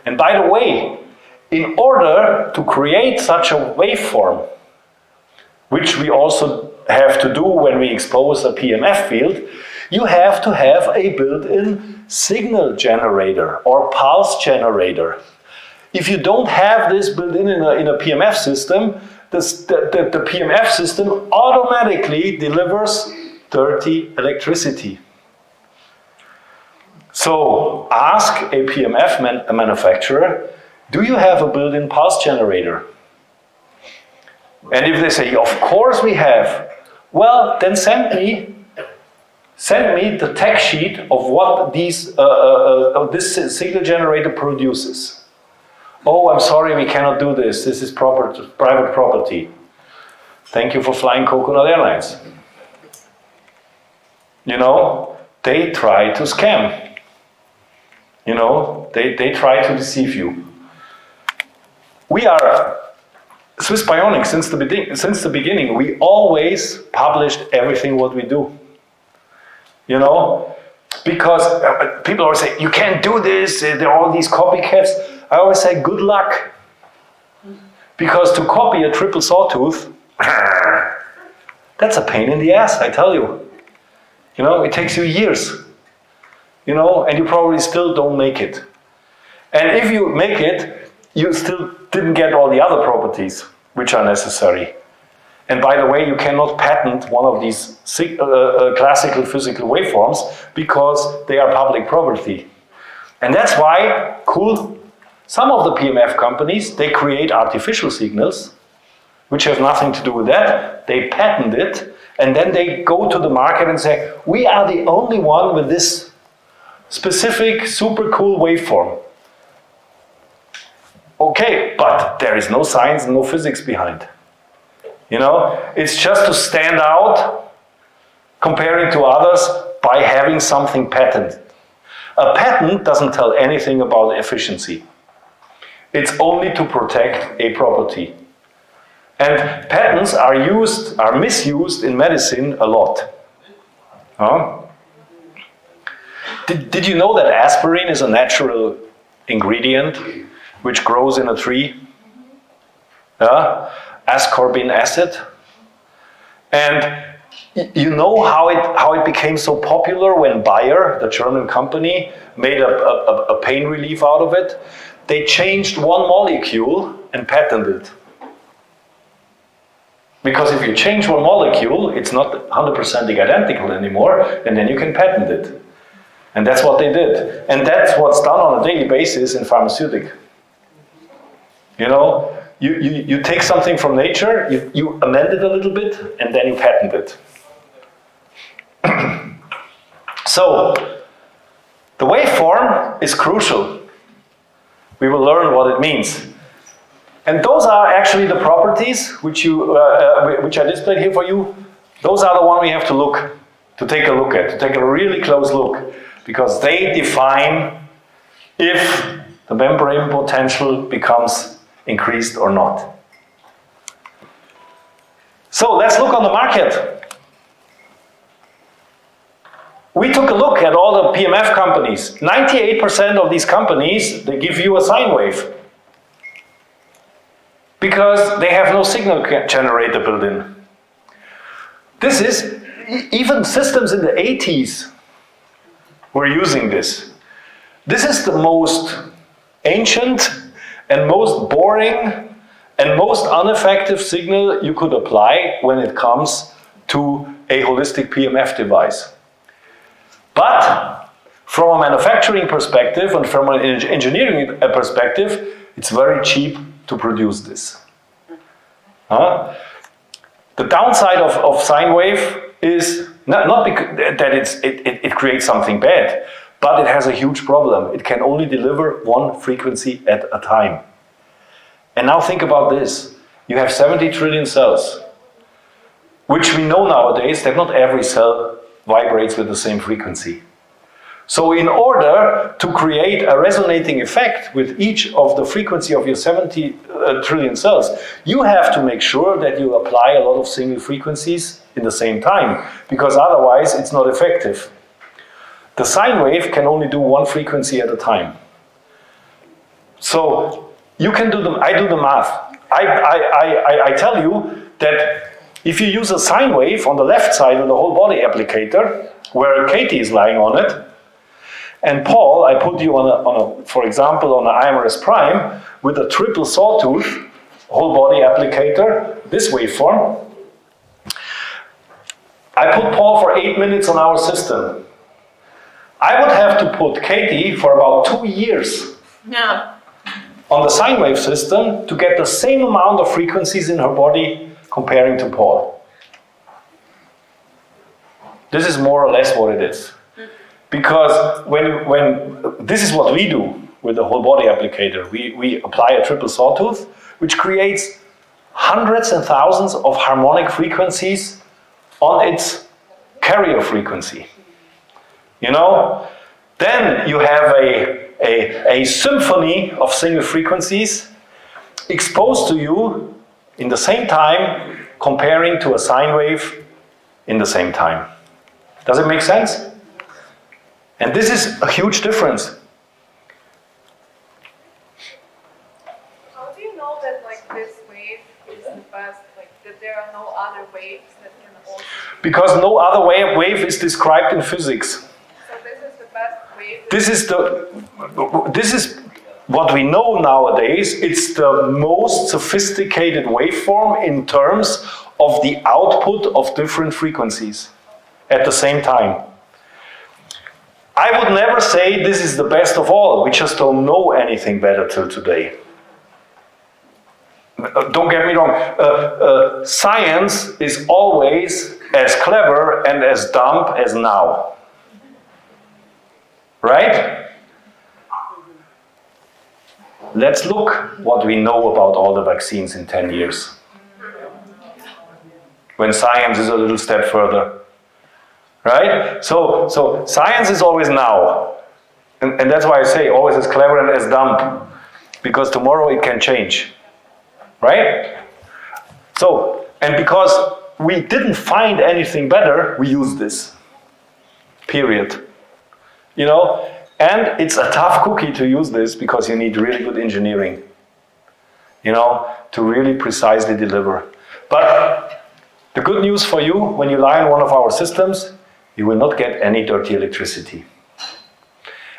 And by the way, in order to create such a waveform, which we also have to do when we expose a PEMF field, you have to have a built-in signal generator or pulse generator. If you don't have this built-in in a PEMF system, the PEMF system automatically delivers dirty electricity. So ask a PEMF manufacturer, do you have a built-in pulse generator? And if they say, of course we have, well, then send me the tech sheet of what this signal generator produces. Oh, I'm sorry, we cannot do this. This is private property. Thank you for flying Coconut Airlines. You know, they try to scam. You know, they try to deceive you. We are Swiss Bionics since the beginning. We always published everything what we do. You know, because people always say, you can't do this, there are all these copycats. I always say, good luck. Because to copy a triple sawtooth, that's a pain in the ass, I tell you. You know, it takes you years. You know, and you probably still don't make it. And if you make it, you still didn't get all the other properties which are necessary. And by the way, you cannot patent one of these classical physical waveforms because they are public property. And that's why, cool, some of the PEMF companies, they create artificial signals, which have nothing to do with that. They patent it, and then they go to the market and say, we are the only one with this specific, super cool waveform. Okay, but there is no science and no physics behind. You know, it's just to stand out comparing to others by having something patented. A patent doesn't tell anything about efficiency. It's only to protect a property. And patents are misused in medicine a lot. Huh? Did you know that aspirin is a natural ingredient which grows in a tree? Ascorbic acid. And you know how it became so popular when Bayer, the German company, made a pain relief out of it? They changed one molecule and patented it. Because if you change one molecule, it's not 100% identical anymore, and then you can patent it. And that's what they did. And that's what's done on a daily basis in pharmaceutics. You know, you take something from nature, you amend it a little bit, and then you patent it. So, the waveform is crucial. We will learn what it means. And those are actually the properties which I displayed here for you. Those are the ones we have to take a really close look, because they define if the membrane potential becomes increased or not. So let's look on the market. We took a look at all the PEMF companies. 98% of these companies, they give you a sine wave, because they have no signal generator built in. This is, even systems in the 80s were using this. This is the most ancient and most boring and most ineffective signal you could apply when it comes to a holistic PEMF device. But from a manufacturing perspective and from an engineering perspective, it's very cheap to produce this. The downside of sine wave is not that it creates something bad, but it has a huge problem. It can only deliver one frequency at a time. And now think about this. You have 70 trillion cells, which we know nowadays that not every cell vibrates with the same frequency. So in order to create a resonating effect with each of the frequency of your 70 trillion cells, you have to make sure that you apply a lot of single frequencies in the same time, because otherwise it's not effective. The sine wave can only do one frequency at a time. So you can do I do the math. I tell you that if you use a sine wave on the left side of the whole body applicator, where Katie is lying on it, and Paul, I put you for example, on an IMRS prime with a triple sawtooth whole body applicator, this waveform. I put Paul for 8 minutes on our system. I would have to put Katie for about 2 years on the sine wave system to get the same amount of frequencies in her body comparing to Paul. This is more or less what it is. Because when this is what we do with the whole body applicator, we apply a triple sawtooth, which creates hundreds and thousands of harmonic frequencies on its carrier frequency. You know? Then you have a symphony of single frequencies exposed to you in the same time, comparing to a sine wave in the same time. Does it make sense? And this is a huge difference. How do you know that this wave is the best, that there are no other waves that can also... Because no other wave is described in physics. So this is the best wave? This is what we know nowadays. It's the most sophisticated waveform in terms of the output of different frequencies at the same time. I would never say this is the best of all. We just don't know anything better till today. Don't get me wrong. Science is always as clever and as dumb as now. Right? Let's look what we know about all the vaccines in 10 years. When science is a little step further. Right? So science is always now. And that's why I say always as clever and as dumb. Because tomorrow it can change. Right? So, and because we didn't find anything better, we use this. Period. You know? And it's a tough cookie to use this because you need really good engineering. You know? To really precisely deliver. But the good news for you, when you lie on one of our systems, you will not get any dirty electricity.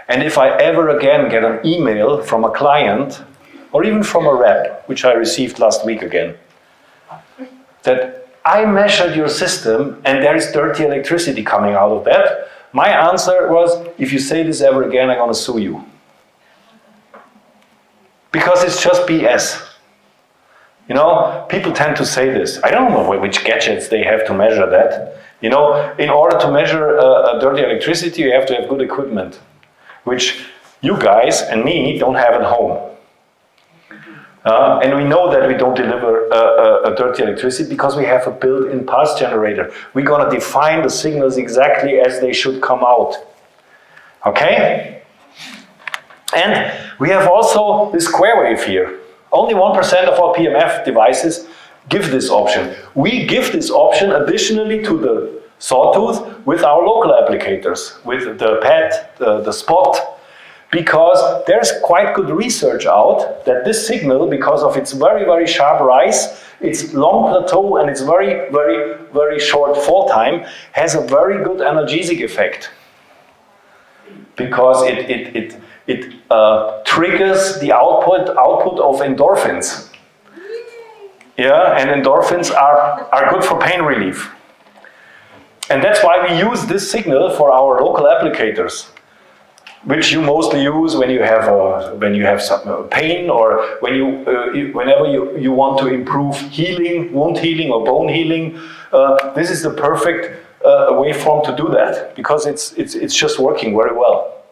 And if I ever again get an email from a client, or even from a rep, which I received last week again, that I measured your system and there is dirty electricity coming out of that, my answer was, if you say this ever again, I'm going to sue you. Because it's just BS. You know, people tend to say this. I don't know which gadgets they have to measure that. You know, in order to measure dirty electricity, you have to have good equipment, which you guys and me don't have at home. And we know that we don't deliver a dirty electricity because we have a built-in pulse generator. We're going to define the signals exactly as they should come out. Okay? And we have also this square wave here. Only 1% of our PEMF devices give this option. We give this option additionally to the sawtooth with our local applicators, with the PET, the spot, because there's quite good research out that this signal, because of its very, very sharp rise, its long plateau and its very, very, very short fall time, has a very good analgesic effect. Because it triggers the output of endorphins. Yeah, and endorphins are good for pain relief. And that's why we use this signal for our local applicators, which you mostly use when you have some pain, or whenever you want to improve healing, wound healing or bone healing. This is the perfect waveform to do that, because it's just working very well.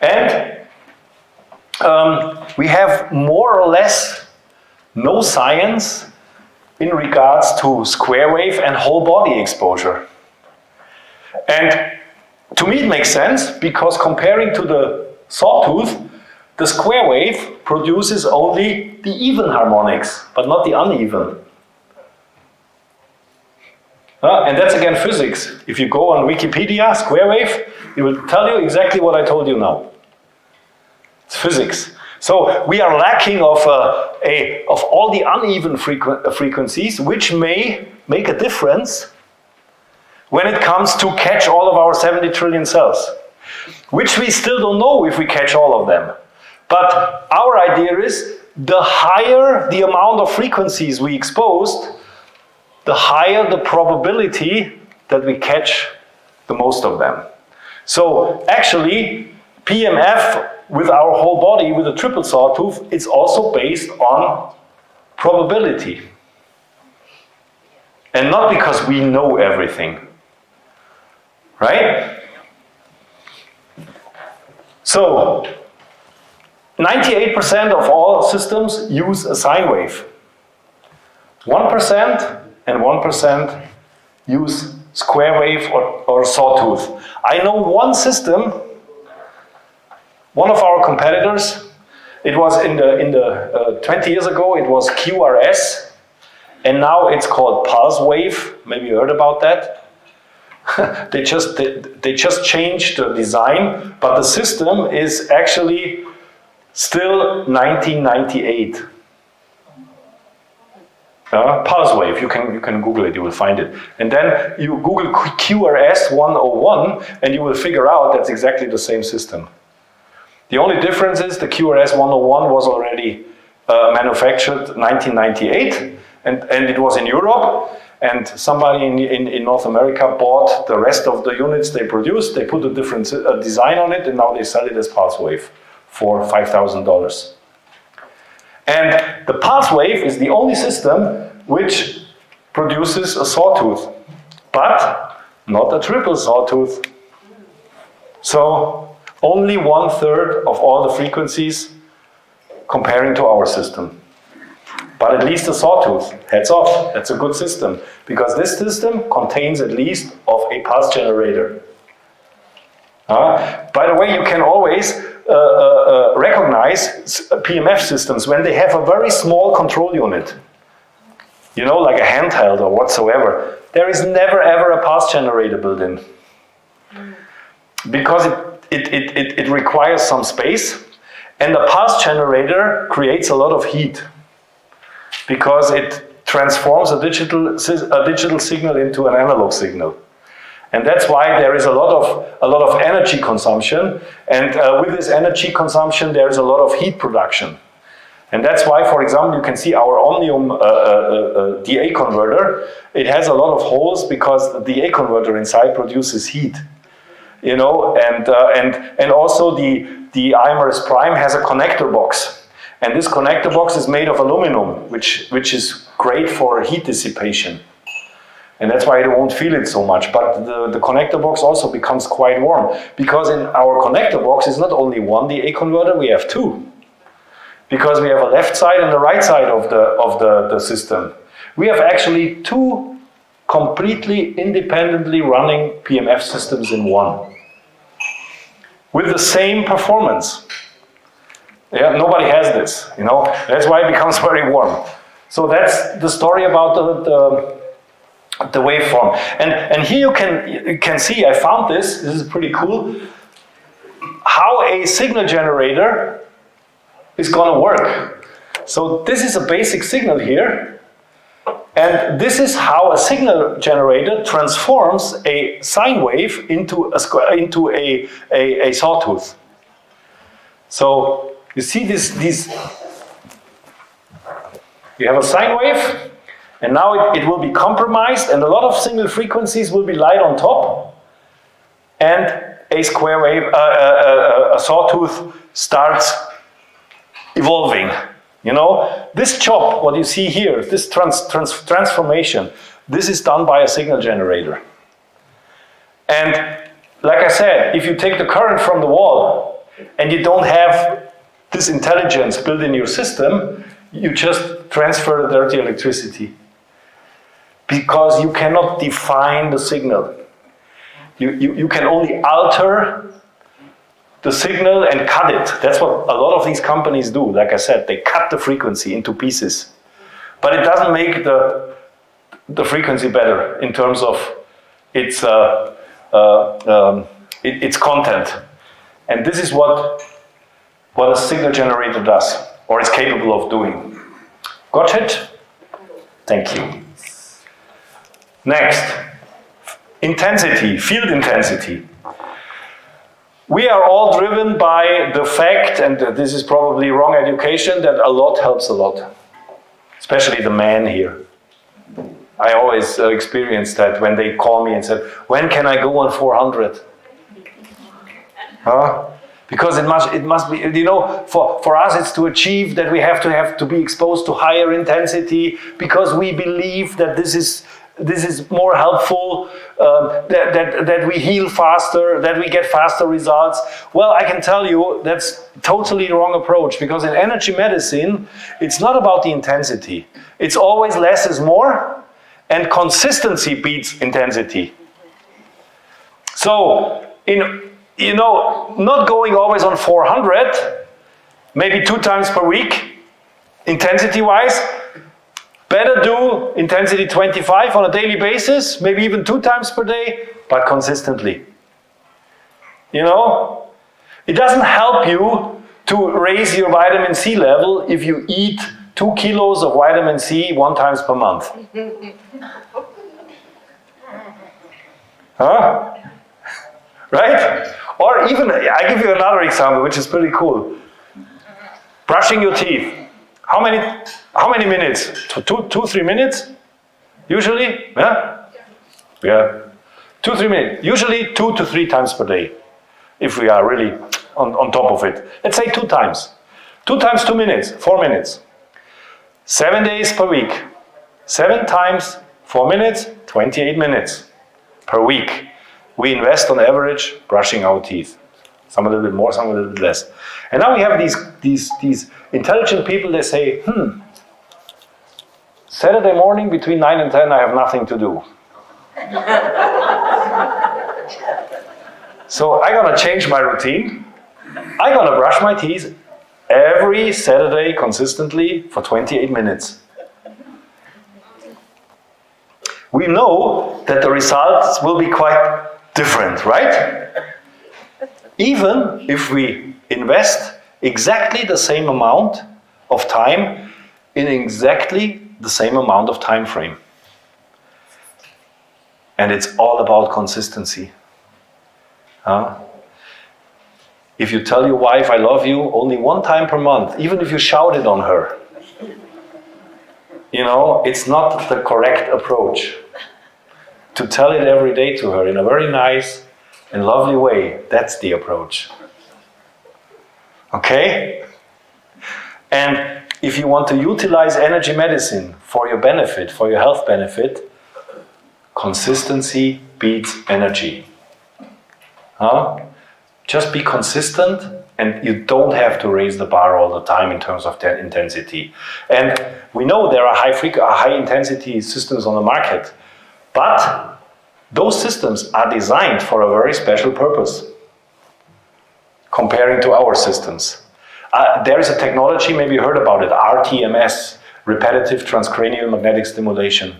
And we have more or less no science in regards to square wave and whole body exposure. And to me it makes sense, because comparing to the sawtooth, the square wave produces only the even harmonics, but not the uneven. And that's again physics. If you go on Wikipedia, square wave, it will tell you exactly what I told you now. It's physics. So we are lacking of all the uneven frequencies, which may make a difference when it comes to catch all of our 70 trillion cells, which we still don't know if we catch all of them. But our idea is the higher the amount of frequencies we exposed, the higher the probability that we catch the most of them. So actually, PEMF with our whole body, with a triple sawtooth, is also based on probability. And not because we know everything. Right? So, 98% of all systems use a sine wave. 1% and 1% use square wave or sawtooth. I know one system, one of our competitors, it was in the 20 years ago, it was QRS, and now it's called pulse wave. Maybe you heard about that. they just changed the design, but the system is actually still 1998. Pulse wave, you can Google it, you will find it. And then you Google QRS 101 and you will figure out that's exactly the same system. The only difference is the QRS 101 was already manufactured 1998 and it was in Europe, and somebody in North America bought the rest of the units they produced, they put a different design on it, and now they sell it as pulse wave for $5,000. And the pulse wave is the only system which produces a sawtooth, but not a triple sawtooth. So only 1/3 of all the frequencies comparing to our system. But at least a sawtooth, heads off, that's a good system, because this system contains at least of a pulse generator. By the way, you can always recognize PEMF systems when they have a very small control unit. You know, like a handheld or whatsoever. There is never ever a pulse generator built in. Because it requires some space, and the pulse generator creates a lot of heat. Because it transforms a digital signal into an analog signal. And that's why there is a lot of energy consumption, and with this energy consumption there is a lot of heat production. And that's why, for example, you can see our Omnium DA converter. It has a lot of holes because the DA converter inside produces heat. You know, and also the IMRS Prime has a connector box. And this connector box is made of aluminum, which is great for heat dissipation. And that's why you won't feel it so much. But the connector box also becomes quite warm. Because in our connector box is not only one DA converter, we have two. Because we have a left side and the right side of the system. We have actually two completely independently running PEMF systems in one. With the same performance. Yeah, nobody has this, you know. That's why it becomes very warm. So that's the story about the waveform. And here you can see, I found this is pretty cool, how a signal generator is gonna work. So this is a basic signal here, and this is how a signal generator transforms a sine wave into a sawtooth. So you see these, you have a sine wave, and now it will be compromised, and a lot of single frequencies will be light on top, and a square wave, a sawtooth starts evolving. You know, this chop, what you see here, this transformation, this is done by a signal generator. And like I said, if you take the current from the wall, and you don't have this intelligence built in your system, you just transfer the dirty electricity. Because you cannot define the signal. You can only alter the signal and cut it. That's what a lot of these companies do. Like I said, they cut the frequency into pieces. But it doesn't make the frequency better in terms of its content. And this is what what a signal generator does, or is capable of doing. Got it? Thank you. Next, intensity, field intensity. We are all driven by the fact, and this is probably wrong education, that a lot helps a lot. Especially the man here. I always experience that when they call me and said, when can I go on 400? Huh? Because it must be, you know, for us it's to achieve that we have to be exposed to higher intensity because we believe that this is more helpful, that we heal faster, that we get faster results. Well, I can tell you that's totally the wrong approach, because in energy medicine, it's not about the intensity. It's always less is more, and consistency beats intensity. So, not going always on 400, maybe 2 times per week, intensity-wise. Better do intensity 25 on a daily basis, maybe even 2 times per day, but consistently. You know? It doesn't help you to raise your vitamin C level if you eat 2 kilos of vitamin C 1 times per month. Huh? Right? Or even, I give you another example, which is pretty cool. Brushing your teeth. How many minutes? 2-3 minutes? Usually? Yeah? Yeah. 2-3 minutes. Usually 2 to 3 times per day. If we are really on top of it. Let's say 2 times. 2 times 2 minutes, 4 minutes. 7 days per week. 7 times 4 minutes, 28 minutes per week. We invest on average brushing our teeth. Some a little bit more, some a little bit less. And now we have these intelligent people, they say, Saturday morning between 9 and 10 I have nothing to do. So I'm gonna change my routine. I'm gonna brush my teeth every Saturday consistently for 28 minutes. We know that the results will be quite different, right? Even if we invest exactly the same amount of time in exactly the same amount of time frame. And it's all about consistency. If you tell your wife, I love you, only 1 time per month, even if you shout it on her, it's not the correct approach. To tell it every day to her in a very nice and lovely way, that's the approach. Okay? And if you want to utilize energy medicine for your benefit, for your health benefit, consistency beats energy. Just be consistent, and you don't have to raise the bar all the time in terms of that intensity. And we know there are high intensity systems on the market, but those systems are designed for a very special purpose comparing to our systems. There is a technology, maybe you heard about it, RTMS, repetitive transcranial magnetic stimulation.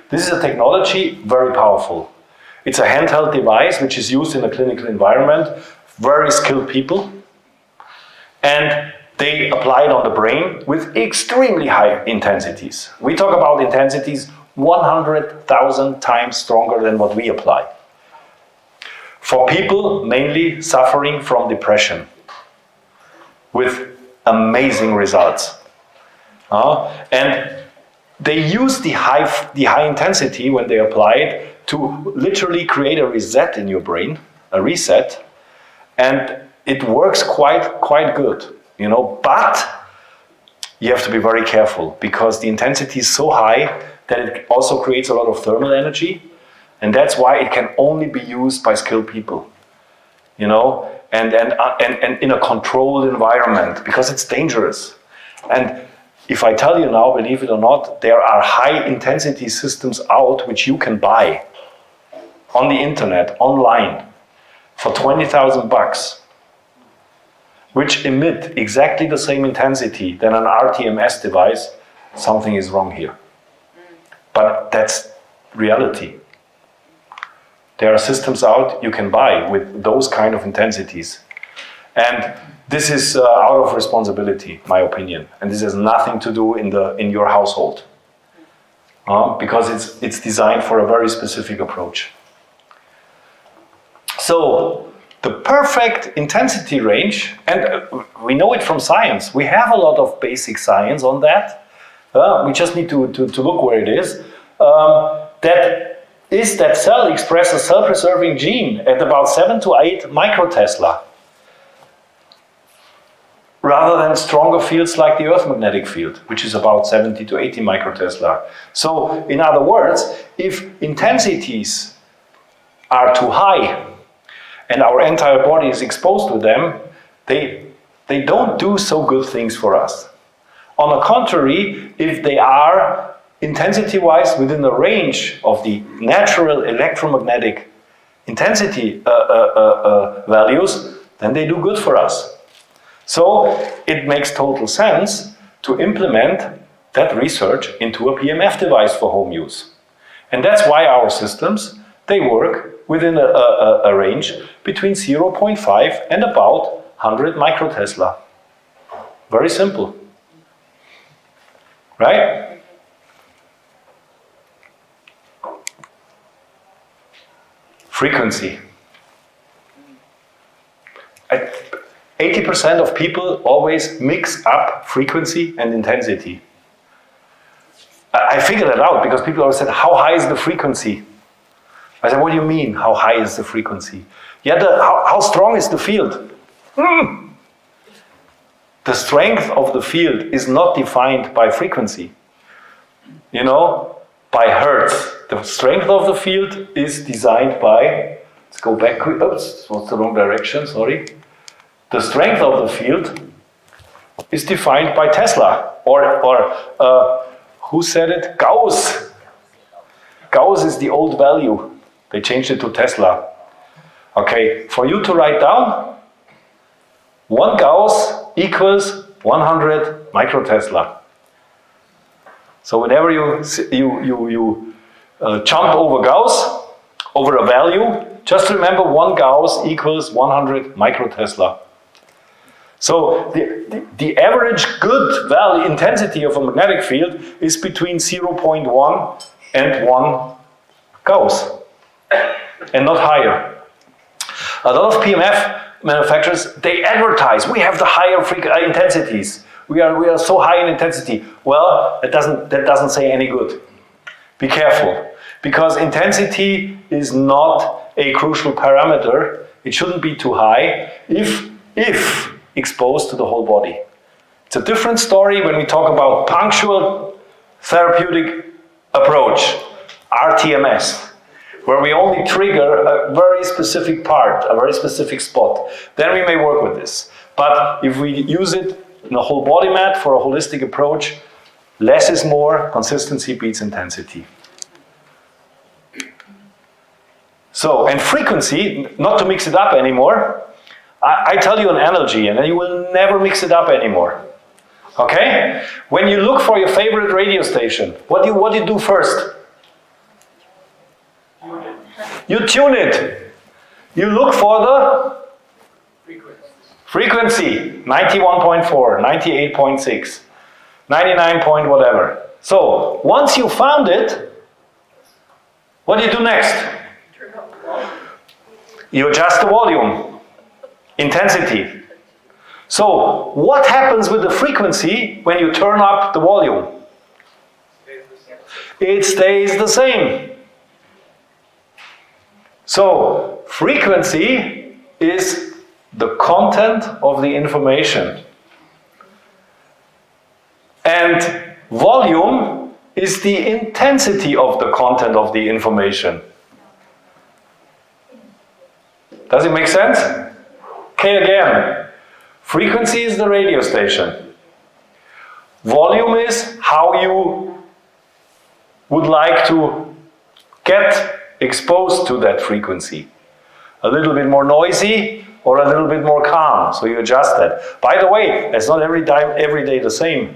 This is a technology very powerful. It's a handheld device which is used in a clinical environment, very skilled people, and they apply it on the brain with extremely high intensities. We talk about intensities 100,000 times stronger than what we apply. For people mainly suffering from depression, with amazing results. And they use the high intensity when they apply it to literally create a reset in your brain, a reset, and it works quite good, but you have to be very careful because the intensity is so high that it also creates a lot of thermal energy, and that's why it can only be used by skilled people, and in a controlled environment, because it's dangerous. And if I tell you now, believe it or not, there are high intensity systems out which you can buy on the internet, online, for $20,000, which emit exactly the same intensity than an RTMS device. Something is wrong here. But that's reality. There are systems out you can buy with those kind of intensities. And this is out of responsibility, my opinion. And this has nothing to do in your household. Because it's designed for a very specific approach. So, the perfect intensity range, and we know it from science. We have a lot of basic science on that. We just need to look where it is. That is that cell expresses a cell-preserving gene at about 7 to 8 microtesla, rather than stronger fields like the Earth magnetic field, which is about 70 to 80 microtesla. So, in other words, if intensities are too high, and our entire body is exposed to them, they don't do so good things for us. On the contrary, if they are intensity-wise within the range of the natural electromagnetic intensity values, then they do good for us. So it makes total sense to implement that research into a PEMF device for home use. And that's why our systems, they work within a range between 0.5 and about 100 microtesla. Very simple. Right? Frequency. 80% of people always mix up frequency and intensity. I figured that out because people always said, how high is the frequency? I said, what do you mean, how high is the frequency? Yeah, how strong is the field? The strength of the field is not defined by frequency. You know, by hertz. The strength of the field is designed by, let's go back, oops, what's the wrong direction, sorry. The strength of the field is defined by Tesla, or who said it? Gauss. Gauss is the old value. They changed it to Tesla. Okay, for you to write down, 1 Gauss equals 100 microtesla. So whenever you jump over Gauss, over a value, just remember 1 Gauss equals 100 microtesla. So the average good value intensity of a magnetic field is between 0.1 and 1 Gauss, and not higher. A lot of PEMF manufacturers, they advertise, we have the higher intensities. We are so high in intensity. Well, that doesn't say any good. Be careful, because intensity is not a crucial parameter. It shouldn't be too high if exposed to the whole body. It's a different story when we talk about punctual therapeutic approach, RTMS, where we only trigger a very specific part, a very specific spot. Then we may work with this. But if we use it in a whole body mat for a holistic approach, less is more, consistency beats intensity. So, and frequency, not to mix it up anymore, I tell you an analogy and then you will never mix it up anymore. Okay? When you look for your favorite radio station, what do you do first? You tune it. You look for the frequency, 91.4, 98.6, 99 point whatever. So, once you found it, what do you do next? You adjust the volume, intensity. So, what happens with the frequency when you turn up the volume? It stays the same. So, frequency is the content of the information. And volume is the intensity of the content of the information. Does it make sense? Okay, again. Frequency is the radio station. Volume is how you would like to get exposed to that frequency. A little bit more noisy or a little bit more calm, so you adjust that. By the way, it's not every day the same.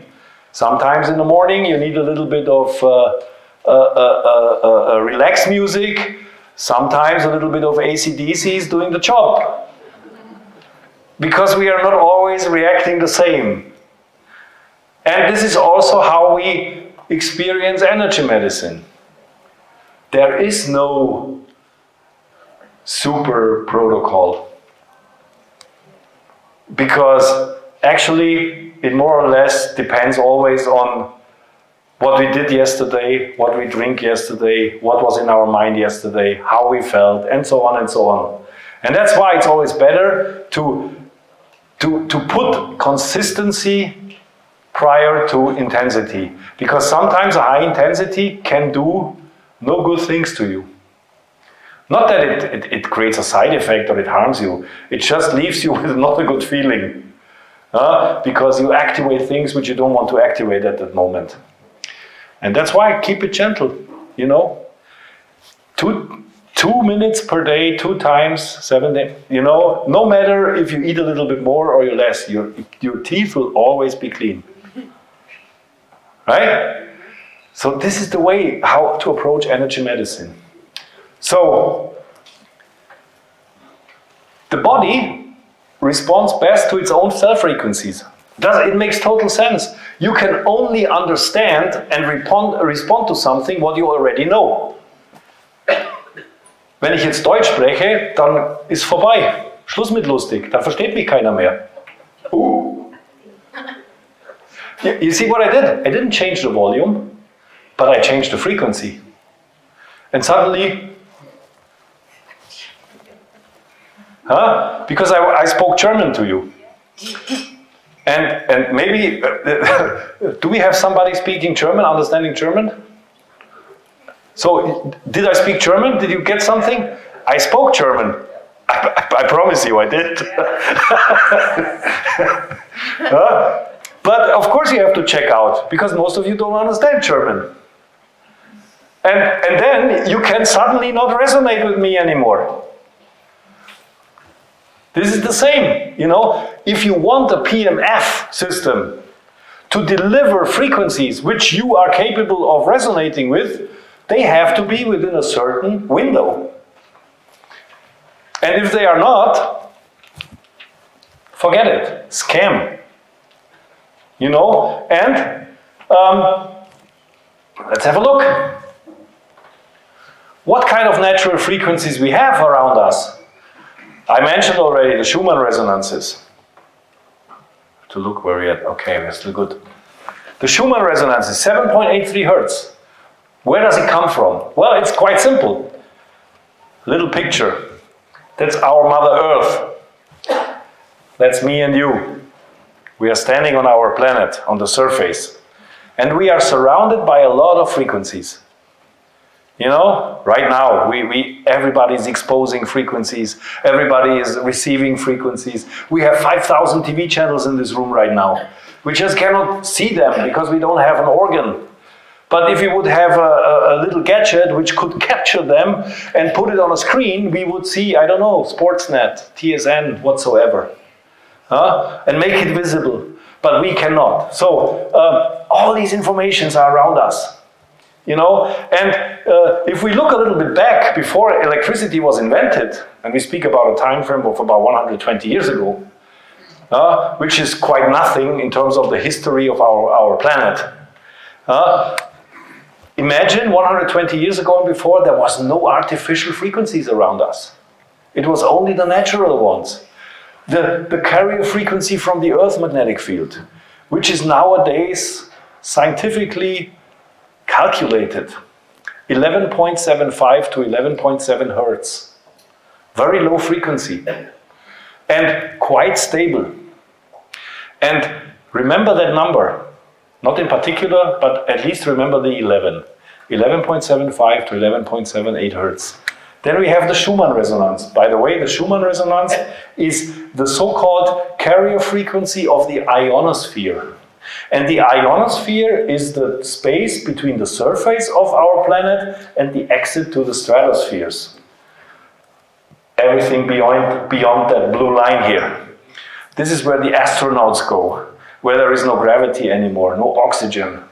Sometimes in the morning you need a little bit of relaxed music. Sometimes a little bit of AC/DC is doing the job. because we are not always reacting the same. And this is also how we experience energy medicine. There is no super protocol, because actually it more or less depends always on what we did yesterday, what we drink yesterday, what was in our mind yesterday, how we felt, and so on and so on. And that's why it's always better to put consistency prior to intensity. Because sometimes a high intensity can do no good things to you. Not that it creates a side effect or it harms you. It just leaves you with not a good feeling. Because you activate things which you don't want to activate at that moment. And that's why I keep it gentle, you know. 2 minutes per day, 2 times, 7 days, you know, no matter if you eat a little bit more or you less, your teeth will always be clean. Right? So this is the way how to approach energy medicine. So, the body responds best to its own cell frequencies. It makes total sense. You can only understand and respond to something what you already know. Wenn ich jetzt Deutsch spreche, dann ist vorbei. Schluss mit lustig. Dann versteht mich keiner mehr. You see what I did? I didn't change the volume, but I changed the frequency. And suddenly, because I spoke German to you. And maybe, do we have somebody speaking German, understanding German? So, did I speak German? Did you get something? I spoke German. I promise you I did. But of course you have to check out, because most of you don't understand German. And then you can suddenly not resonate with me anymore. This is the same, you know. If you want a PEMF system to deliver frequencies which you are capable of resonating with, they have to be within a certain window. And if they are not, forget it, scam. You know, and let's have a look. What kind of natural frequencies we have around us? I mentioned already the Schumann resonances. To look where we're at. Okay, we're still good. The Schumann resonance is 7.83 Hertz. Where does it come from? Well, it's quite simple. Little picture. That's our Mother Earth. That's me and you. We are standing on our planet, on the surface. And we are surrounded by a lot of frequencies. You know, right now, everybody is exposing frequencies. Everybody is receiving frequencies. We have 5,000 TV channels in this room right now. We just cannot see them because we don't have an organ. But if we would have a little gadget which could capture them and put it on a screen, we would see, I don't know, Sportsnet, TSN, whatsoever. And make it visible. But we cannot. So, all these informations are around us. You know, and if we look a little bit back before electricity was invented, and we speak about a time frame of about 120 years ago, which is quite nothing in terms of the history of our planet. Imagine 120 years ago and before, there was no artificial frequencies around us. It was only the natural ones. The carrier frequency from the Earth magnetic field, which is nowadays scientifically calculated, 11.75 to 11.7 Hertz. Very low frequency and quite stable. And remember that number, not in particular, but at least remember the 11. 11.75 to 11.78 Hertz. Then we have the Schumann resonance. By the way, the Schumann resonance is the so-called carrier frequency of the ionosphere. And the ionosphere is the space between the surface of our planet and the exit to the stratospheres. Everything beyond that blue line here. This is where the astronauts go, where there is no gravity anymore, no oxygen,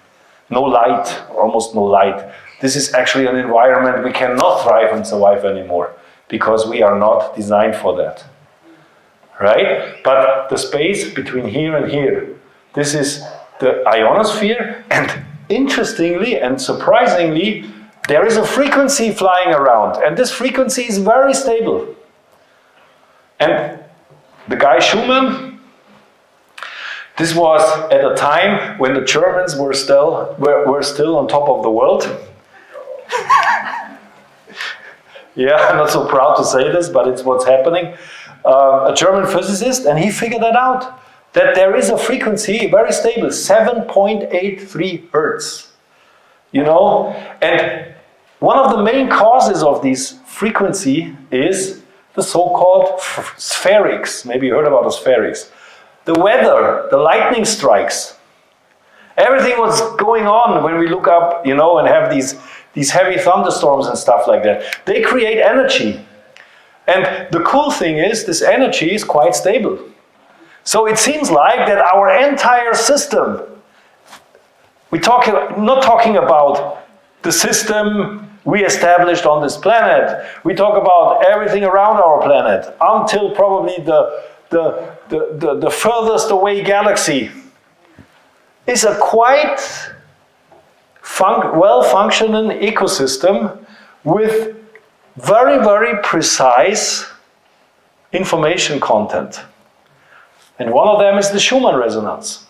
no light, almost no light. This is actually an environment we cannot thrive and survive anymore, because we are not designed for that. right? But the space between here and here, this is the ionosphere, and interestingly and surprisingly, there is a frequency flying around, and this frequency is very stable. And the guy Schumann, this was at a time when the Germans were still on top of the world. Yeah, I'm not so proud to say this, but it's what's happening. A German physicist, and he figured that out, that there is a frequency, very stable, 7.83 hertz. You know, and one of the main causes of this frequency is the so-called spherics. Maybe you heard about the spherics. The weather, the lightning strikes. Everything was going on when we look up, you know, and have these heavy thunderstorms and stuff like that. They create energy. And the cool thing is, this energy is quite stable. So it seems like that our entire system, not talking about the system we established on this planet. We talk about everything around our planet until probably the furthest away galaxy is a quite well-functioning ecosystem with very, very precise information content. And one of them is the Schumann resonance.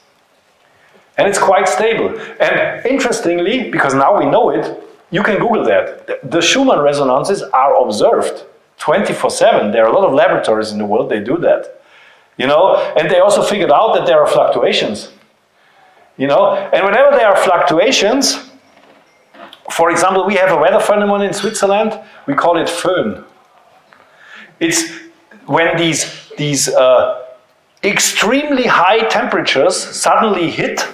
And it's quite stable. And interestingly, because now we know it, you can Google that. The Schumann resonances are observed 24/7. There are a lot of laboratories in the world, they do that. You know, and they also figured out that there are fluctuations. You know, and whenever there are fluctuations, for example, we have a weather phenomenon in Switzerland, we call it Föhn. It's when these extremely high temperatures suddenly hit,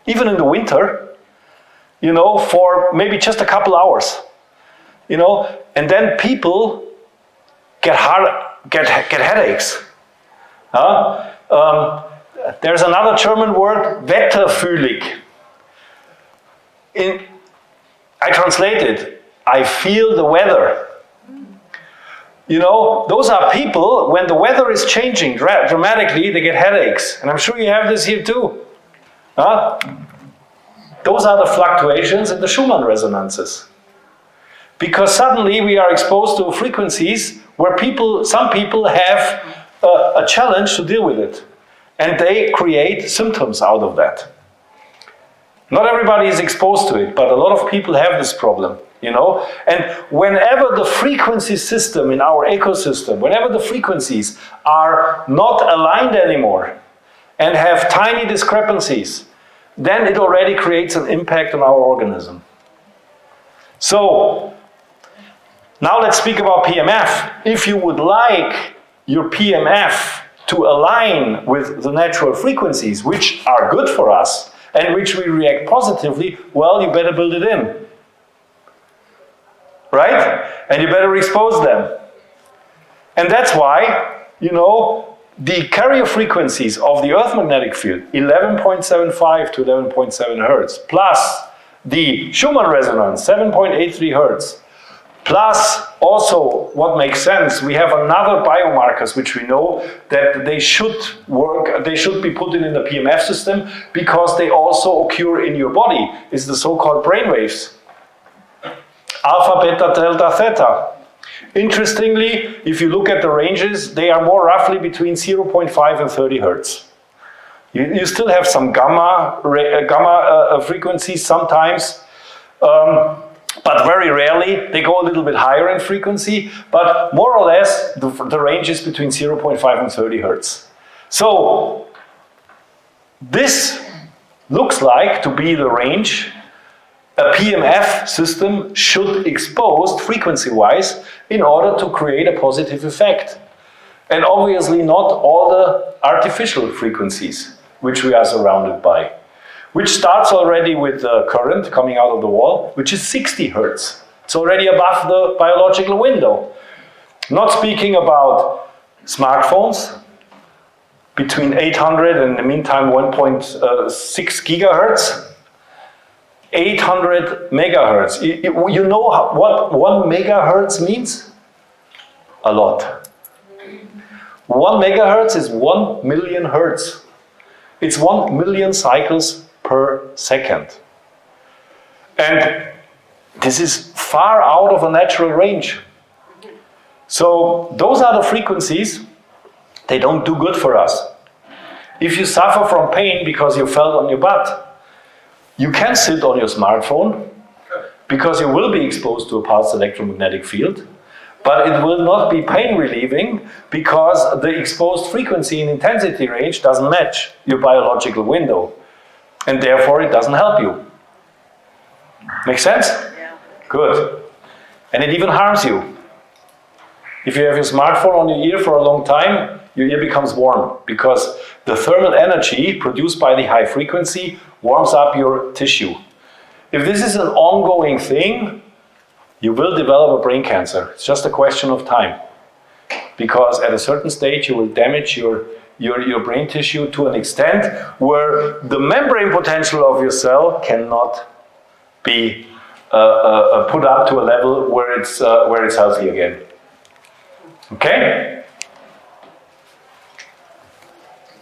even in the winter, you know, for maybe just a couple hours, you know, and then people get headaches. There's another German word, wetterfühlig. I translate it, I feel the weather. You know, those are people, when the weather is changing dramatically, they get headaches. And I'm sure you have this here too. Those are the fluctuations in the Schumann resonances. Because suddenly we are exposed to frequencies where some people have a challenge to deal with it. And they create symptoms out of that. Not everybody is exposed to it, but a lot of people have this problem, you know. And whenever the frequency system in our ecosystem, whenever the frequencies are not aligned anymore and have tiny discrepancies, then it already creates an impact on our organism. So, now let's speak about PEMF. If you would like your PEMF to align with the natural frequencies, which are good for us, and which we react positively, well, you better build it in. Right? And you better expose them. And that's why, you know, the carrier frequencies of the Earth magnetic field, 11.75 to 11.7 hertz, plus the Schumann resonance, 7.83 hertz, plus also what makes sense, we have another biomarkers which we know that they should work, they should be put in the PEMF system because they also occur in your body, is the so-called brain waves. Alpha, beta, delta, theta. Interestingly, if you look at the ranges, they are more roughly between 0.5 and 30 hertz. You still have some gamma frequencies sometimes, but very rarely. They go a little bit higher in frequency, but more or less the range is between 0.5 and 30 hertz. So this looks like to be the range a PEMF system should expose frequency-wise in order to create a positive effect. And obviously not all the artificial frequencies which we are surrounded by, which starts already with the current coming out of the wall, which is 60 hertz. It's already above the biological window. Not speaking about smartphones, between 800 and in the meantime 1.6 gigahertz. 800 megahertz. You know what 1 megahertz means? A lot. 1 megahertz is 1 million hertz. It's 1 million cycles per second. And this is far out of a natural range. So those are the frequencies. They don't do good for us. If you suffer from pain because you fell on your butt, you can sit on your smartphone because you will be exposed to a pulsed electromagnetic field, but it will not be pain relieving because the exposed frequency and intensity range doesn't match your biological window, and therefore it doesn't help you. Make sense? Yeah. Good. And it even harms you. If you have your smartphone on your ear for a long time, your ear becomes warm because the thermal energy produced by the high frequency warms up your tissue. If this is an ongoing thing, you will develop a brain cancer. It's just a question of time. Because at a certain stage you will damage your brain tissue to an extent where the membrane potential of your cell cannot be put up to a level where it's healthy again. Okay?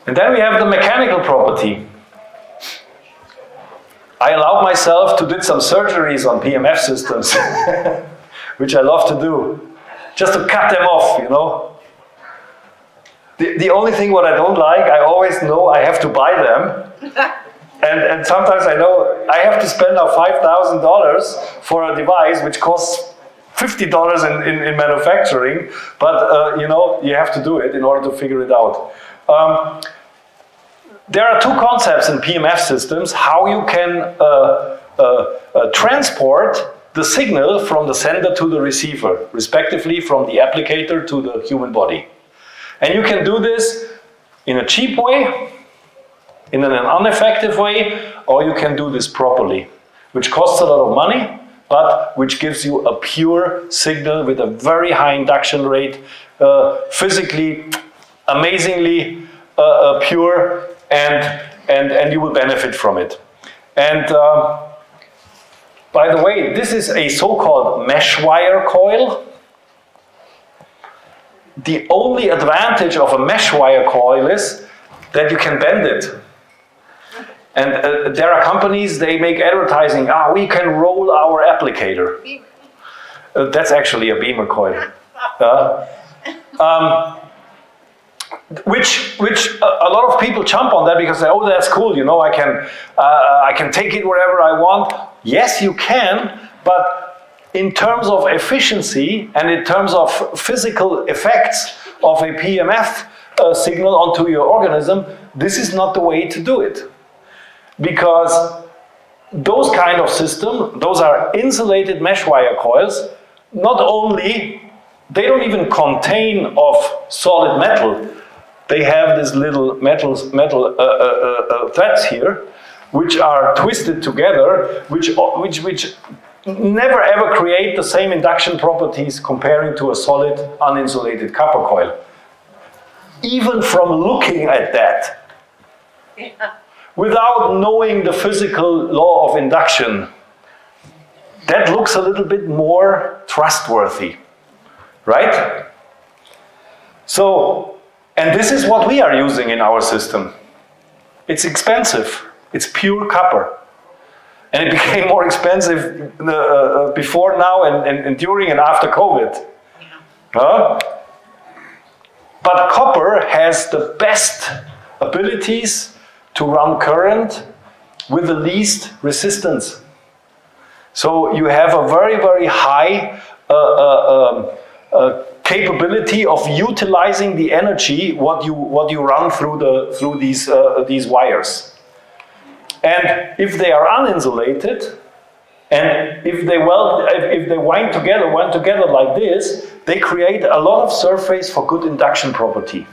And then we have the mechanical property. I allowed myself to do some surgeries on PEMF systems, which I love to do, just to cut them off, you know. The only thing what I don't like, I always know I have to buy them. And sometimes I know I have to spend now $5,000 for a device which costs $50 in manufacturing, but you know, you have to do it in order to figure it out. There are two concepts in PEMF systems, how you can transport the signal from the sender to the receiver, respectively from the applicator to the human body. And you can do this in a cheap way, in an ineffective way, or you can do this properly, which costs a lot of money, but which gives you a pure signal with a very high induction rate, physically, amazingly pure, and you will benefit from it. And by the way, this is a so-called mesh wire coil. The only advantage of a mesh wire coil is that you can bend it. And there are companies, they make advertising, we can roll our applicator. That's actually a beamer coil. Which a lot of people jump on that because they say, oh, that's cool, you know, I can take it wherever I want. Yes, you can, but in terms of efficiency and in terms of physical effects of a PEMF signal onto your organism, this is not the way to do it. Because those kind of systems, those are insulated mesh wire coils, not only, they don't even contain of solid metal. They have these little metal threads here, which are twisted together, which never ever create the same induction properties comparing to a solid uninsulated copper coil. Even from looking at that, without knowing the physical law of induction, that looks a little bit more trustworthy, right? So, and this is what we are using in our system. It's expensive. It's pure copper. And it became more expensive before now and during and after COVID. But copper has the best abilities to run current with the least resistance. So you have a very, very high capability of utilizing the energy what you run through these wires. And if they are uninsulated, and if they wind together like this, they create a lot of surface for good induction property.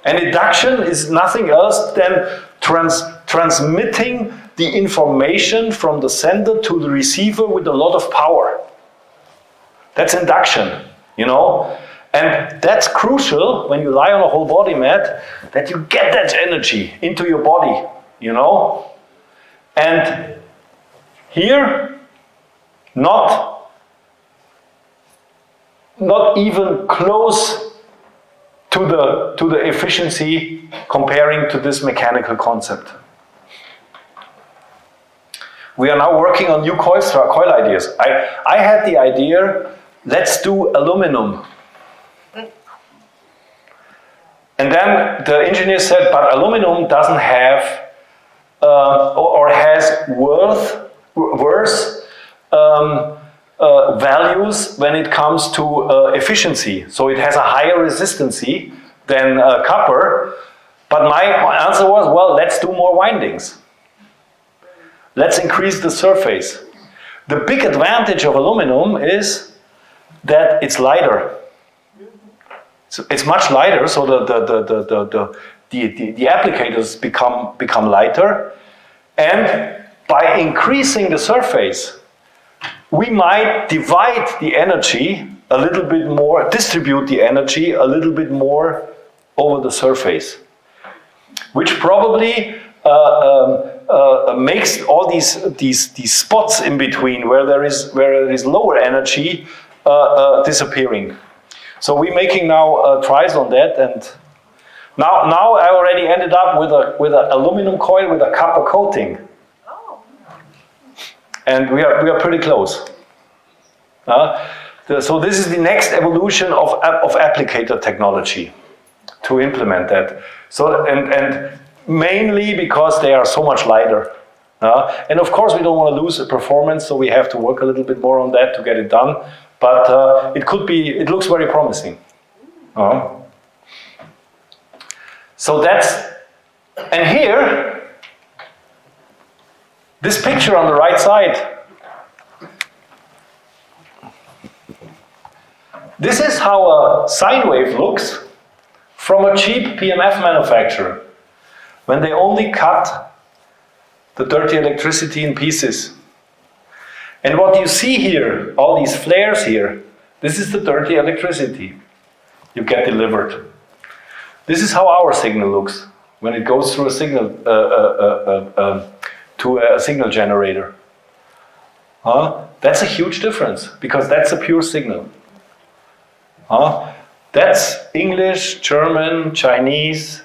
And induction is nothing else than transmitting the information from the sender to the receiver with a lot of power. That's induction, you know? And that's crucial when you lie on a whole body mat, that you get that energy into your body, you know? And here, not even close to the efficiency comparing to this mechanical concept. We are now working on new coil ideas. I had the idea, let's do aluminum. And then the engineer said, but aluminum doesn't have, or has worse values when it comes to efficiency. So it has a higher resistancy than copper. But my answer was, well, let's do more windings. Let's increase the surface. The big advantage of aluminum is that it's lighter. So it's much lighter, so the applicators become lighter. And by increasing the surface, we might divide the energy a little bit more, distribute the energy a little bit more over the surface, which probably makes all these spots in between where there is lower energy disappearing. So we're making now tries on that, and now I already ended up with an aluminum coil with a copper coating. And we are pretty close. So this is the next evolution of applicator technology to implement that. So and mainly because they are so much lighter. And of course we don't want to lose the performance, so we have to work a little bit more on that to get it done. But it looks very promising. So and here, this picture on the right side, this is how a sine wave looks from a cheap PEMF manufacturer when they only cut the dirty electricity in pieces. And what you see here, all these flares here, this is the dirty electricity you get delivered. This is how our signal looks when it goes through a signal to a signal generator. That's a huge difference because that's a pure signal. That's English, German, Chinese.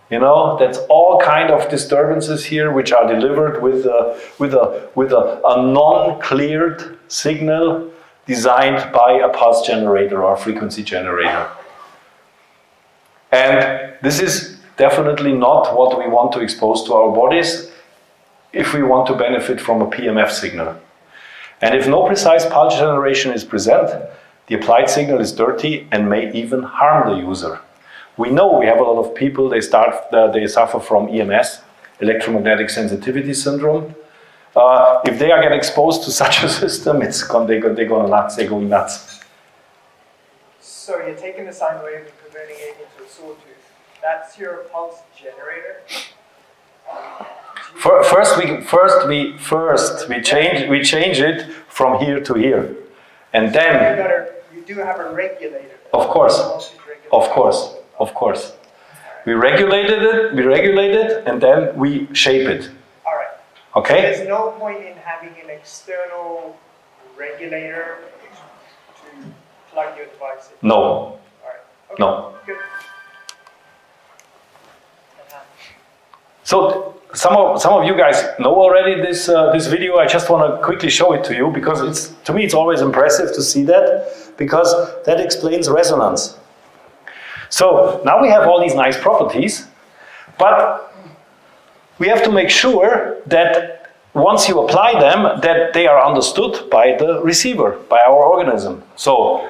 That's all kind of disturbances here which are delivered with a non-cleared signal designed by a pulse generator or frequency generator. And this is definitely not what we want to expose to our bodies if we want to benefit from a PEMF signal. And if no precise pulse generation is present, the applied signal is dirty and may even harm the user. We know we have a lot of people, they suffer from EMS, electromagnetic sensitivity syndrome. If they get exposed to such a system, they're going nuts. So you're taking the sine wave and converting it into a sawtooth. That's your pulse generator? First we change it from here to here, and then you do have a regulator. Of course. We regulate it, and then we shape it. All right. Okay. So there's no point in having an external regulator to plug your device in. No. All right. Okay. No. Good. So some of you guys know already this video. I just want to quickly show it to you because to me it's always impressive to see that because that explains resonance. So now we have all these nice properties, but we have to make sure that once you apply them, that they are understood by the receiver, by our organism. So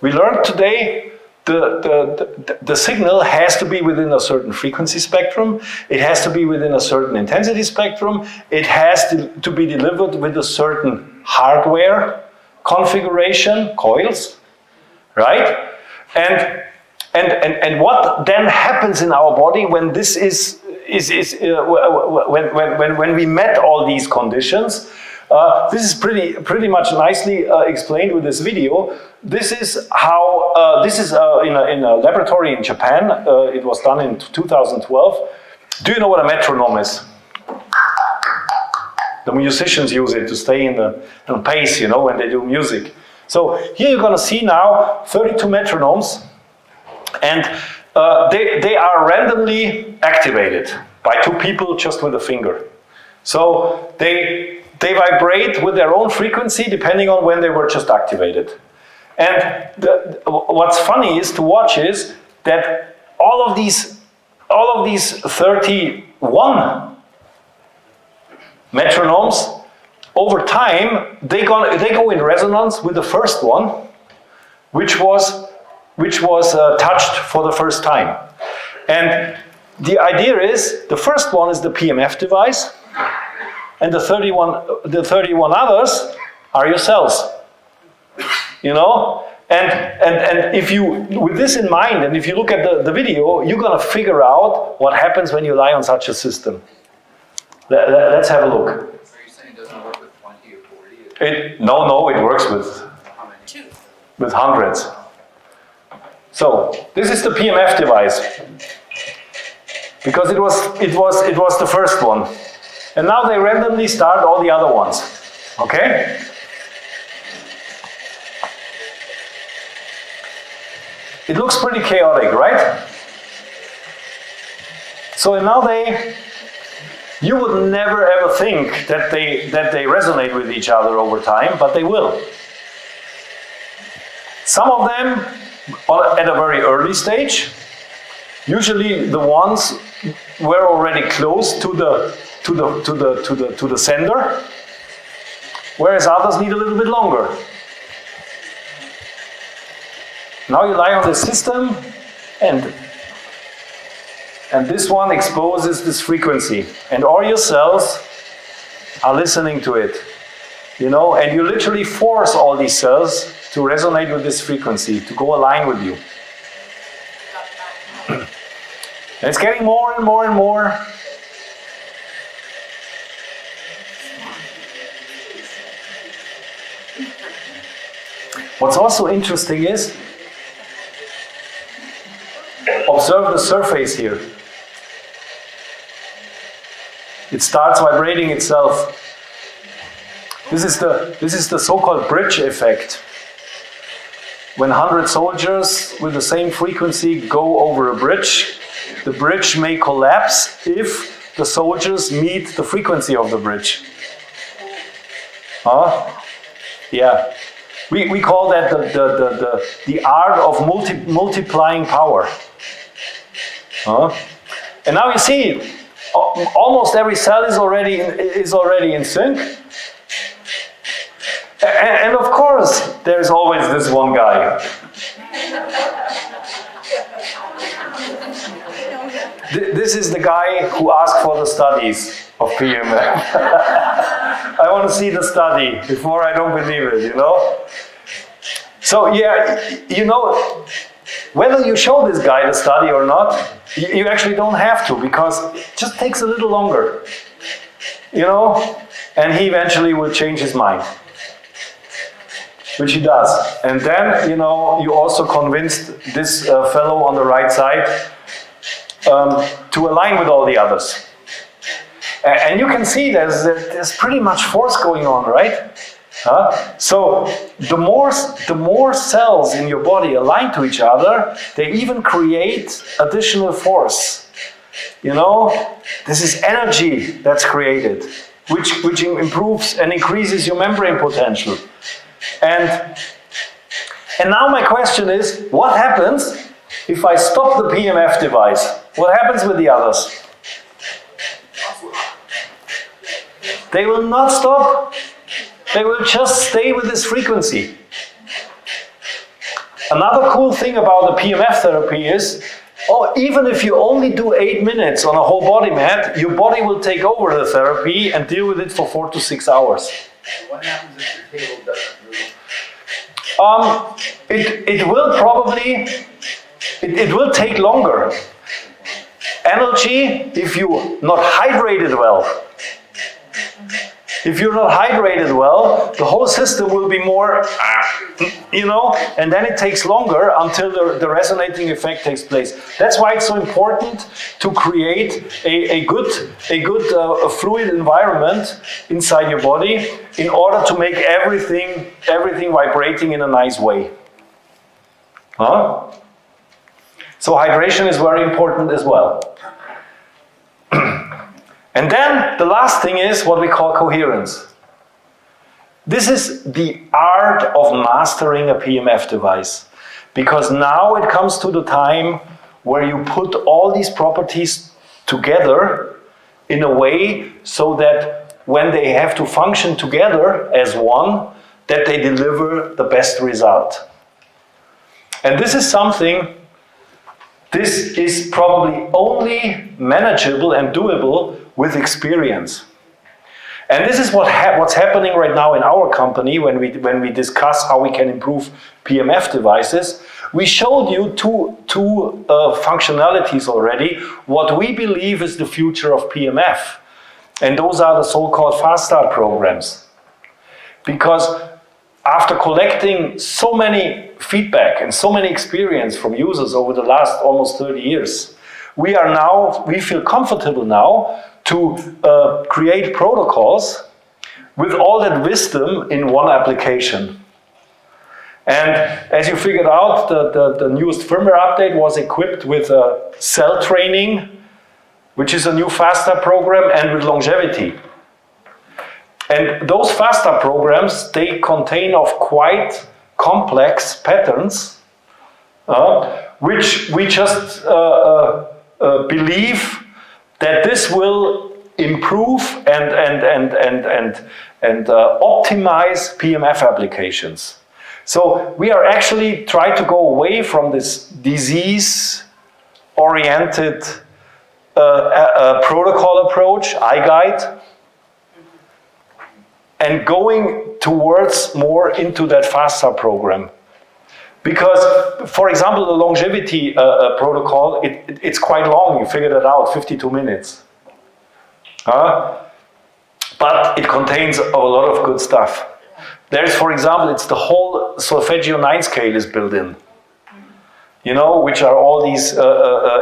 we learned today the signal has to be within a certain frequency spectrum, it has to be within a certain intensity spectrum, it has to be delivered with a certain hardware configuration, coils, right? And what then happens in our body when this when we met all these conditions? This is pretty much nicely explained with this video. This is how in a laboratory in Japan. It was done in 2012. Do you know what a metronome is? The musicians use it to stay in the pace, when they do music. So here you're going to see now 32 metronomes. And they are randomly activated by two people just with a finger. So they vibrate with their own frequency depending on when they were just activated. And what's funny is to watch is that all of these 31 metronomes, over time, they go in resonance with the first one, which was touched for the first time. And the idea is, the first one is the PEMF device, and the 31 others are your cells. You know? And if you, with this in mind, and if you look at the video, you're gonna figure out what happens when you lie on such a system. Let's have a look. Are you saying it doesn't work with 20 or 40? No, it works with How many? 2. with hundreds. So this is the PEMF device, because it was the first one, and now they randomly start all the other ones. Okay. It looks pretty chaotic, right? So now you would never ever think that they resonate with each other over time, but they will. Some of them at a very early stage. Usually the ones were already close to the sender, whereas others need a little bit longer. Now you lie on the system, and this one exposes this frequency, and all your cells are listening to it, you know, and you literally force all these cells to resonate with this frequency, to go align with you. And it's getting more and more and more. What's also interesting is, observe the surface here. It starts vibrating itself. This is the so-called bridge effect. When 100 soldiers with the same frequency go over a bridge, the bridge may collapse if the soldiers meet the frequency of the bridge. Yeah. We call that the art of multiplying power. And now you see, almost every cell is already in sync. And of course, there's always this one guy. This is the guy who asked for the studies of PEMF. I want to see the study before I don't believe it, you know? So yeah, you know, whether you show this guy the study or not, you actually don't have to, because it just takes a little longer, you know? And he eventually will change his mind, which he does. And then, you know, you also convinced this fellow on the right side to align with all the others. And you can see there's pretty much force going on, right? So the more cells in your body align to each other, they even create additional force. You know, this is energy that's created, which improves and increases your membrane potential. And now my question is, what happens if I stop the PEMF device? What happens with the others? They will not stop. They will just stay with this frequency. Another cool thing about the PEMF therapy is, even if you only do 8 minutes on a whole body mat, your body will take over the therapy and deal with it for 4 to 6 hours. What happens if the table doesn't move? It will probably, it will take longer. Energy, if you're not hydrated well. If you're not hydrated well, the whole system will be more, you know, and then it takes longer until the resonating effect takes place. That's why it's so important to create a good fluid environment inside your body in order to make everything vibrating in a nice way. So hydration is very important as well. And then the last thing is what we call coherence. This is the art of mastering a PEMF device. Because now it comes to the time where you put all these properties together in a way so that when they have to function together as one, that they deliver the best result. And this is something, this is probably only manageable and doable with experience. And this is what's happening right now in our company when we discuss how we can improve PEMF devices. We showed you two functionalities already, what we believe is the future of PEMF. And those are the so-called fast start programs. Because after collecting so many feedback and so many experience from users over the last almost 30 years, we feel comfortable now to create protocols with all that wisdom in one application. And as you figured out, the newest firmware update was equipped with cell training, which is a new FASTA program, and with longevity. And those FASTA programs, they contain of quite complex patterns, which we just believe that this will improve and optimize PEMF applications. So we are actually trying to go away from this disease-oriented protocol approach, iGuide, and going towards more into that FASTA program. Because, for example, the longevity protocol, it's quite long, you figured it out, 52 minutes. But it contains a lot of good stuff. There's, for example, it's the whole solfeggio 9 scale is built in. You know, which are all these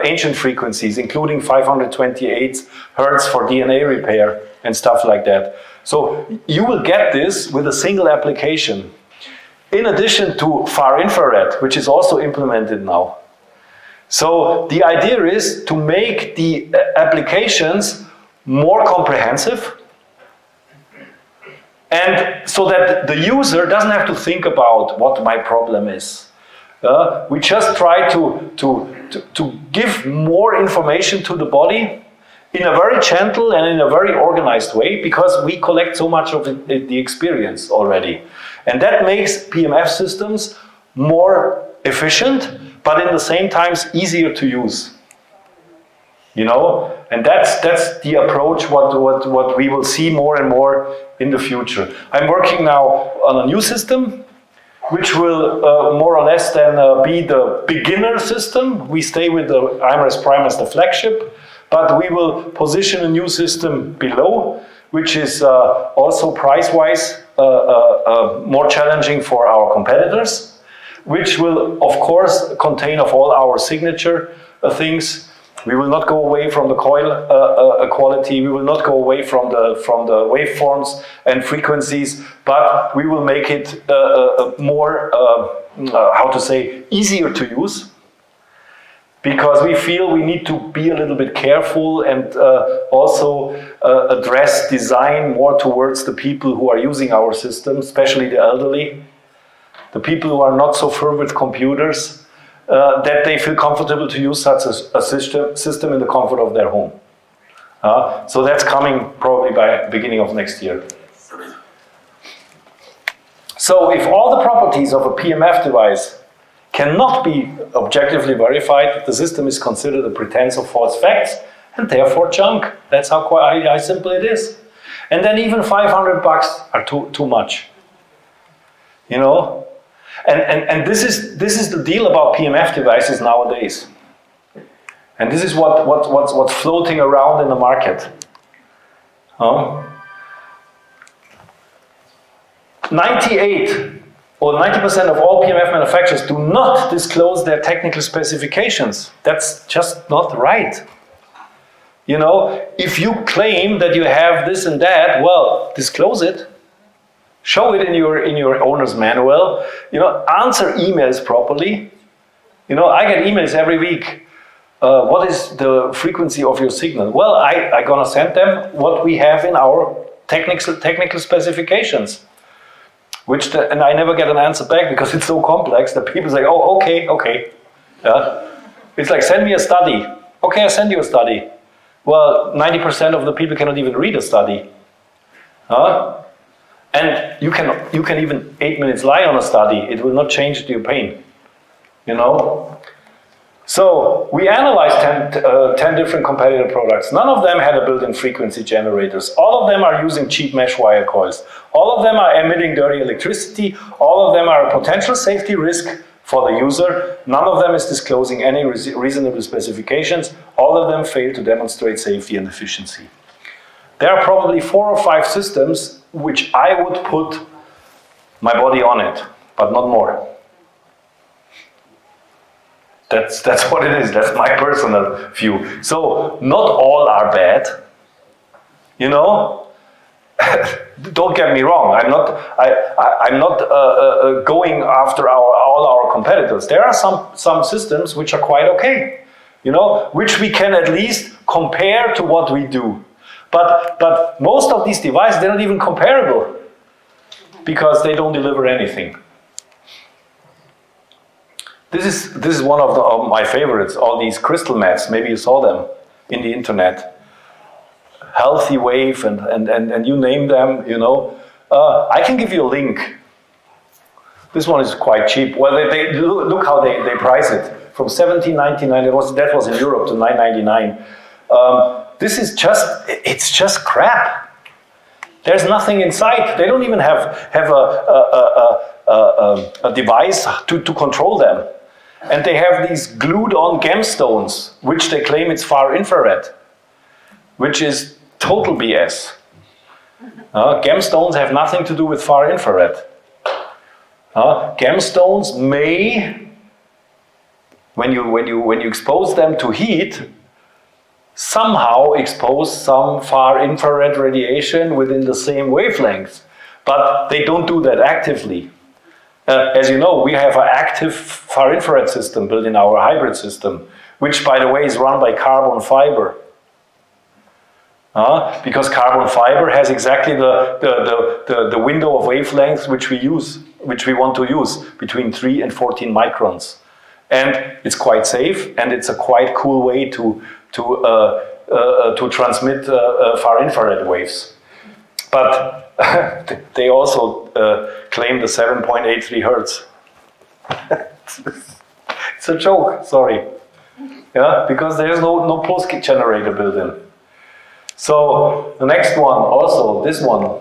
ancient frequencies, including 528 Hertz for DNA repair and stuff like that. So you will get this with a single application. In addition to far infrared, which is also implemented now. So the idea is to make the applications more comprehensive, and so that the user doesn't have to think about what my problem is. We just try to give more information to the body in a very gentle and in a very organized way, because we collect so much of the experience already. And that makes PEMF systems more efficient, but in the same time easier to use. You know, and that's the approach what we will see more and more in the future. I'm working now on a new system, which will more or less then be the beginner system. We stay with the IMRS Prime as the flagship, but we will position a new system below, which is also price-wise more challenging for our competitors, which will, of course, contain of all our signature things. We will not go away from the coil quality. We will not go away from the waveforms and frequencies, but we will make it more, easier to use. Because we feel we need to be a little bit careful and also address design more towards the people who are using our system, especially the elderly, the people who are not so firm with computers, that they feel comfortable to use such a system in the comfort of their home. So that's coming probably by beginning of next year. So if all the properties of a PEMF device cannot be objectively verified, the system is considered a pretense of false facts and therefore junk. That's how simple it is. And then even $500 are too much. You know? And this is the deal about PEMF devices nowadays. And this is what's floating around in the market. 98 or 90% of all PEMF manufacturers do not disclose their technical specifications. That's just not right. You know, if you claim that you have this and that, well, disclose it. Show it in your owner's manual. You know, answer emails properly. You know, I get emails every week. What is the frequency of your signal? Well, I'm gonna send them what we have in our technical specifications. And I never get an answer back because it's so complex that people say, oh, okay. Yeah? It's like, send me a study. Okay, I send you a study. Well, 90% of the people cannot even read a study. Huh? And you can even 8 minutes lie on a study. It will not change your pain. You know? So we analyzed 10 different competitor products. None of them had a built-in frequency generators. All of them are using cheap mesh wire coils. All of them are emitting dirty electricity. All of them are a potential safety risk for the user. None of them is disclosing any reasonable specifications. All of them fail to demonstrate safety and efficiency. There are probably 4 or 5 systems which I would put my body on it, but not more. That's what it is. That's my personal view. So not all are bad. You know, don't get me wrong. I'm not going after all our competitors. There are some systems which are quite okay. You know, which we can at least compare to what we do. But most of these devices, they're not even comparable because they don't deliver anything. This is one of my favorites, all these crystal mats. Maybe you saw them in the internet. Healthy Wave and you name them, you know. I can give you a link. This one is quite cheap. Well, they look how they price it. From $17.99, that was in Europe, to $9.99. This is it's just crap. There's nothing inside. They don't even have a device to control them. And they have these glued-on gemstones, which they claim it's far infrared, which is total BS. Gemstones have nothing to do with far infrared. Gemstones may, when you expose them to heat, somehow expose some far infrared radiation within the same wavelength, but they don't do that actively. As you know, we have an active far infrared system built in our hybrid system, which, by the way, is run by carbon fiber. Because carbon fiber has exactly the window of wavelengths which we want to use, between 3 and 14 microns. And it's quite safe, and it's a quite cool way to transmit far infrared waves. But they also claim the 7.83 hertz. It's a joke, sorry. Yeah, because there's no pulse generator built in. So the next one, also this one.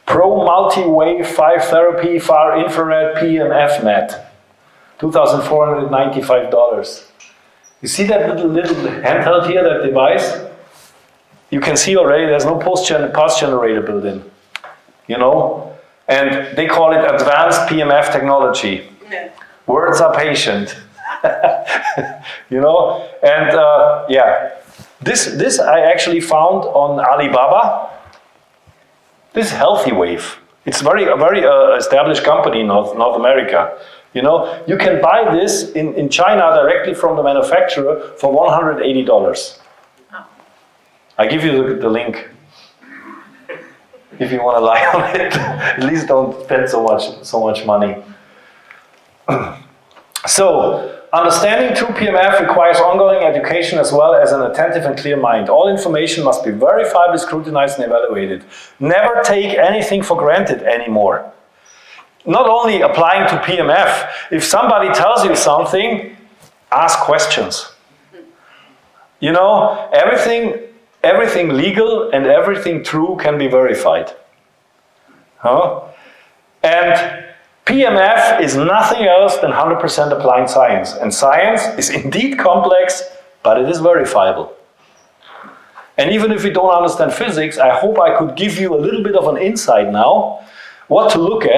Pro Multi-Wave 5 Therapy Far Infrared PEMF mat. $2,495. You see that little handheld here, that device? You can see already there's no pulse generator built in, you know? And they call it advanced PEMF technology. Yeah. Words are patient, you know? And yeah, this I actually found on Alibaba. This is Healthy Wave. It's a very established company in North America. You know, you can buy this in China directly from the manufacturer for $180. I give you the link. If you want to lie on it, at least don't spend so much money. So, understanding true PEMF requires ongoing education as well as an attentive and clear mind. All information must be verifiably scrutinized and evaluated. Never take anything for granted anymore. Not only applying to PEMF, if somebody tells you something, ask questions. You know, everything legal and everything true can be verified. And PEMF is nothing else than 100% applied science. And science is indeed complex, but it is verifiable. And even if you don't understand physics, I hope I could give you a little bit of an insight now, what to look at